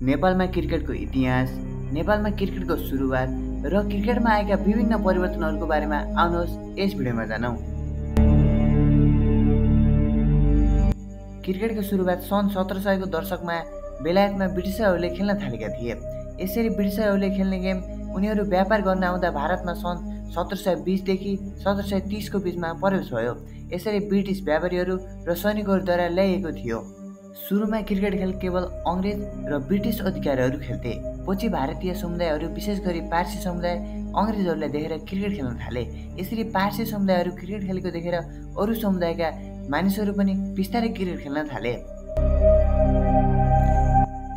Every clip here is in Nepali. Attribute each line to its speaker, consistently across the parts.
Speaker 1: नेपालमा क्रिकेटको इतिहास, नेपालमा क्रिकेटको सुरुवात र क्रिकेटमा आएका विभिन्न परिवर्तनहरूको बारेमा आउनुहोस् यस भिडियोमा जानौँ। क्रिकेटको सुरुवात सन् 1700 को दशकमा बेलायतमा ब्रिटिसरहरूले खेल्न थालेका थिए। यसरी ब्रिटिसरहरूले खेल्ने गेम उनीहरू व्यापार गर्न आउँदा भारतमा सन् 1720 देखि 1730 को बीचमा प्रवेश भयो। यसरी ब्रिटिस व्यापारीहरू र सैनिकहरूद्वारा ल्याइएको थियो। सुरुमा क्रिकेट खेल केवल अङ्ग्रेज र ब्रिटिस अधिकारीहरू खेल्थे। पछि भारतीय समुदायहरू विशेष गरी पारसी समुदाय अङ्ग्रेजहरूलाई देखेर क्रिकेट खेल्न थाले। यसरी पारसी समुदायहरू क्रिकेट खेलेको देखेर अरू समुदायका मानिसहरू पनि बिस्तारै क्रिकेट खेल्न थाले।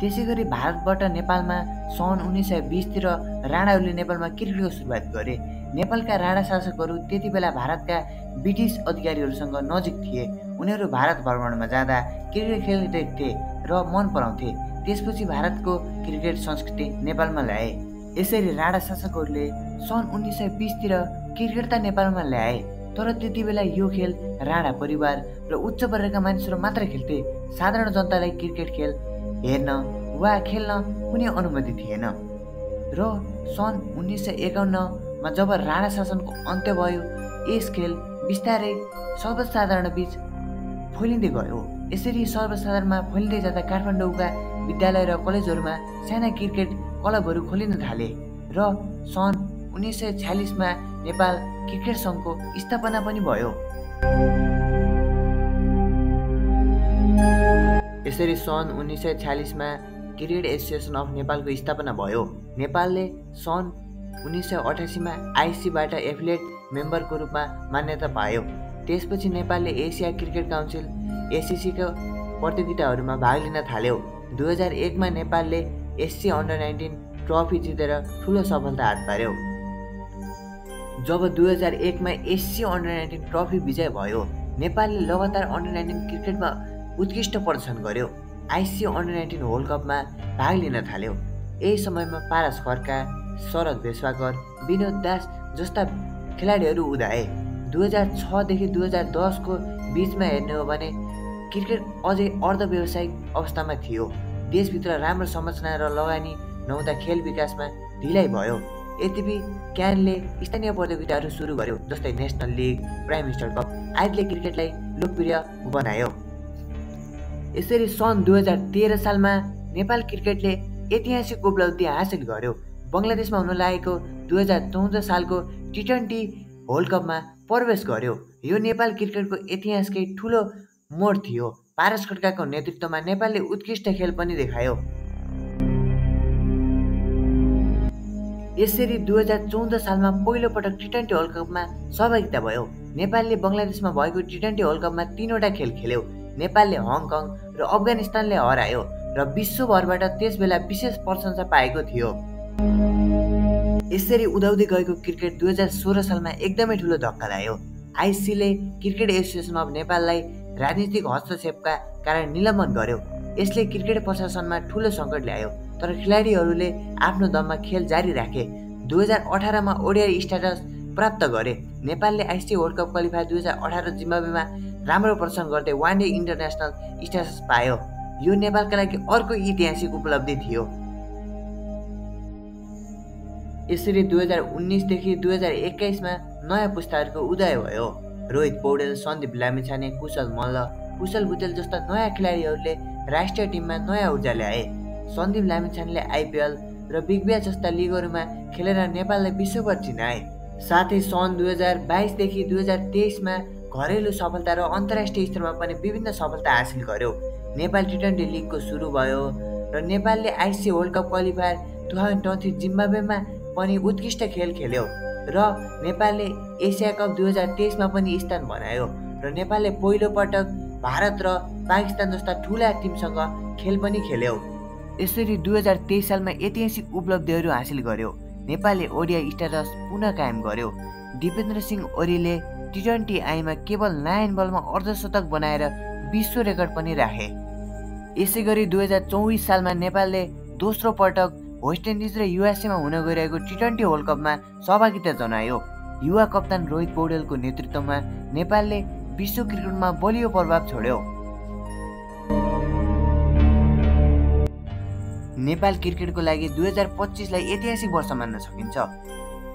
Speaker 1: त्यसैगरी भारतबाट नेपालमा सन् 1920 तिर राणाहरूले नेपालमा क्रिकेटको सुरुवात गरे। नेपालका राणा शासकहरू त्यति बेला भारतका ब्रिटिस अधिकारीहरूसँग नजिक थिए। उनीहरू भारत भ्रमणमा जाँदा क्रिकेट खेल देख्थे र मन पराउँथे। त्यसपछि भारतको क्रिकेट संस्कृति नेपालमा ल्याए। यसरी राणा शासकहरूले सन् 1920 तिर क्रिकेट त नेपालमा ल्याए, तर त्यति बेला यो खेल राणा परिवार र उच्च वर्गका मानिसहरू मात्रै खेल्थे। साधारण जनतालाई क्रिकेट खेल हेर्न वा खेल्न कुनै अनुमति थिएन। र सन् 1951 मा जब राणा शासनको अन्त्य भयो, यस खेल बिस्तारै सर्वसाधारण बीच फैलिँदै गयो। यसरी सर्वसाधारणमा फैलिँदै जाँदा काठमाडौँका विद्यालय र कलेजहरूमा साना क्रिकेट क्लबहरू खोलिन थाले र सन् 1946 मा नेपाल क्रिकेट सङ्घको स्थापना पनि भयो। यसरी सन् 1946 मा क्रिकेट एसोसिएसन अफ नेपालको स्थापना भयो। नेपालले सन् 1988 मा आइसीबाट एफिलिएट मेम्बरको रूपमा मान्यता पायो। त्यसपछि नेपालले एसिया क्रिकेट काउन्सिल एसिसीको प्रतियोगिताहरूमा भाग लिन थाल्यो। 2001 मा नेपालले एससी अन्डर-19 ट्रफी जितेर ठुलो सफलता हात पार्यो। जब 2001 मा एससी अन्डर-19 ट्रफी विजय भयो, नेपालले लगातार अन्डर-19 क्रिकेटमा उत्कृष्ट प्रदर्शन गर्यो। आइसी अन्डर-19 वर्ल्ड कपमा भाग लिन थाल्यो। यही समयमा पारस खड्का, शरद भेष्वाकर, विनोद दास जस्ता खेलाडीहरू उदाए। 2006 देखि 2010 को बीचमा हेर्ने हो भने क्रिकेट अझै अर्ध व्यावसायिक अवस्थामा थियो। देशभित्र राम्रो संरचना र लगानी नहुँदा खेल विकासमा ढिलाइ भयो। यद्यपि क्यानले स्थानीय प्रतियोगिताहरू सुरु गर्यो, जस्तै national league, prime minister cup आदिले क्रिकेटलाई लोकप्रिय बनायो। यसरी सन् 2013 सालमा नेपाल क्रिकेटले ऐतिहासिक उपलब्धि हासिल गर्यो। बङ्गलादेशमा हुन लागेको 2014 सालको टी20 वर्ल्ड कपमा प्रवेश गर्यो। यो नेपाल क्रिकेटको इतिहासकै ठुलो मोड थियो। पारस खड्काको नेतृत्वमा नेपालले उत्कृष्ट खेल पनि देखायो। यसरी 2014 सालमा पहिलो पटक टी20 वर्ल्ड कपमा सहभागिता भयो। नेपालले बङ्गलादेशमा भएको टी20 वर्ल्ड कपमा 3वटा खेल खेल्यो। नेपालले हङकङ र अफगानिस्तानले हरायो र विश्वभरबाट त्यसबेला विशेष प्रशंसा पाएको थियो। यसरी उदाउँदै गएको क्रिकेट 2016 सालमा एकदमै ठुलो धक्का ल्यायो। आइसीले क्रिकेट एसोसिएसन अफ नेपाललाई राजनीतिक हस्तक्षेपका कारण निलम्बन गर्यो। यसले क्रिकेट प्रशासनमा ठुलो सङ्कट ल्यायो, तर खेलाडीहरूले आफ्नो दममा खेल जारी राखे। 2018 मा ओडिआई स्ट्याटस प्राप्त गरे। नेपालले आइसी वर्ल्ड कप क्वालिफायर 2018 जिम्बाब्वेमा राम्रो प्रदर्शन गर्दै वान डे इन्टरनेसनल स्ट्याटस पायो। यो नेपालका लागि अर्को ऐतिहासिक उपलब्धि थियो। यसरी 2019 देखि 2021 मा नयाँ पुस्ताहरूको उदय भयो। रोहित पौडेल, सन्दीप लामिछाने, कुशल मल्ल, कुशल बुटेल जस्ता नयाँ खेलाडीहरूले राष्ट्रिय टिममा नयाँ ऊर्जा ल्याए। सन्दीप लामिछानेले आइपिएल र बिग ब्यास जस्ता लिगहरूमा खेलेर नेपाललाई विश्वभर चिनाए। साथै सन् 2022 देखि 2023 मा घरेलु सफलता र अन्तर्राष्ट्रिय स्तरमा पनि विभिन्न सफलता हासिल गर्यो। नेपाल टी20 लिगको सुरु भयो र नेपालले आइसी वर्ल्ड कप क्वालिफायर 2023 जिम्बाब्वेमा पनि उत्कृष्ट खेल खेल्यो र नेपालले एसिया कप 2023 मा पनि स्थान बनायो र नेपालले पहिलो पटक भारत र पाकिस्तान जस्ता ठुला टिमसँग खेल पनि खेल्यो। यसरी 2023 सालमा ऐतिहासिक उपलब्धिहरू हासिल गर्यो। नेपालले ओडिआई स्ट्याटस पुनः कायम गर्यो। दिपेन्द्र सिंह ओलीले टी20 आईमा केवल 9 बलमा अर्धशतक बनाएर विश्व रेकर्ड पनि राखे। यसैगरी 2024 सालमा नेपालले दोस्रो पटक वेस्ट इन्डिज र युएसएमा हुन गइरहेको टी20 वर्ल्ड कपमा सहभागिता जनायो। युवा कप्तान रोहित पौडेलको नेतृत्वमा नेपालले विश्व क्रिकेटमा बलियो प्रभाव छोड्यो। नेपाल क्रिकेटको लागि 2025लाई ऐतिहासिक वर्ष मान्न सकिन्छ।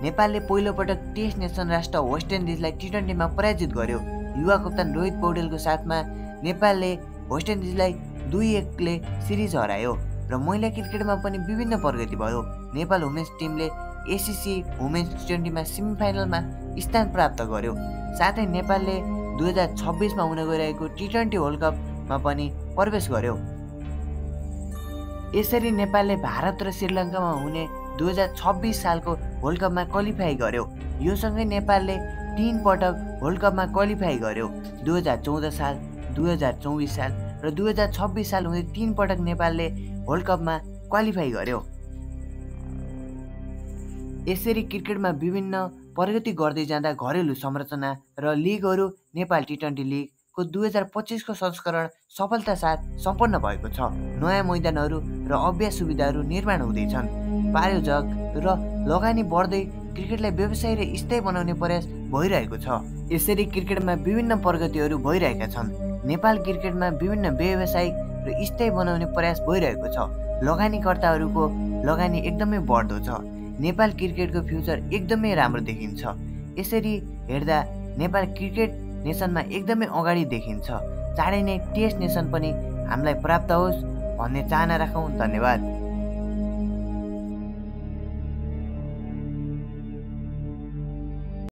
Speaker 1: नेपालले पहिलोपटक टेस्ट नेसन राष्ट्र वेस्ट इन्डिजलाई टी20मा पराजित गर्यो। युवा कप्तान रोहित पौडेलको साथमा नेपालले वेस्ट इन्डिजलाई 2-1ले सिरिज हरायो र महिला क्रिकेटमा पनि विभिन्न प्रगति भयो। नेपाल वुमेन्स टिमले एसिसी वुमेन्स टी20मा सेमिफाइनलमा स्थान प्राप्त गर्यो। साथै नेपालले 2026मा हुन गइरहेको टी20 वर्ल्ड कपमा पनि प्रवेश गर्यो। यसरी नेपालले भारत र श्रीलङ्कामा हुने 2026 सालको वर्ल्ड कपमा क्वालिफाई गर्यो। यो सँगै नेपालले 3 पटक वर्ल्ड कपमा क्वालिफाई गर्यो। 2014 साल, 2024 साल र 2026 साल हुँदै 3 पटक नेपालले वर्ल्ड कपमा क्वालिफाई गर्यो। यसरी क्रिकेटमा विभिन्न प्रगति गर्दै जाँदा घरेलु संरचना र लिगहरू नेपाल टी20 लिगको 2025को संस्करण सफलता साथ सम्पन्न भएको छ। नयाँ मैदानहरू र अभ्यास सुविधाहरू निर्माण हुँदैछन्। प्रायोजक र लगानी बढ्दै क्रिकेटलाई व्यवसाय र स्थायी बनाउने प्रयास भइरहेको छ। यसरी क्रिकेटमा विभिन्न प्रगतिहरू भइरहेका छन्। नेपाल क्रिकेटमा विभिन्न व्यावसायिक र स्थायी बनाउने प्रयास भइरहेको छ। लगानीकर्ताहरूको लगानी एकदमै बढ्दो छ। नेपाल क्रिकेटको फ्युचर एकदमै राम्रो देखिन्छ। यसरी हेर्दा नेपाल क्रिकेट नेसनमा एकदमै अगाडि देखिन्छ। चाँडै नै टेस्ट नेसन पनि हामीलाई प्राप्त होस् भन्ने चाहना राखौँ। धन्यवाद।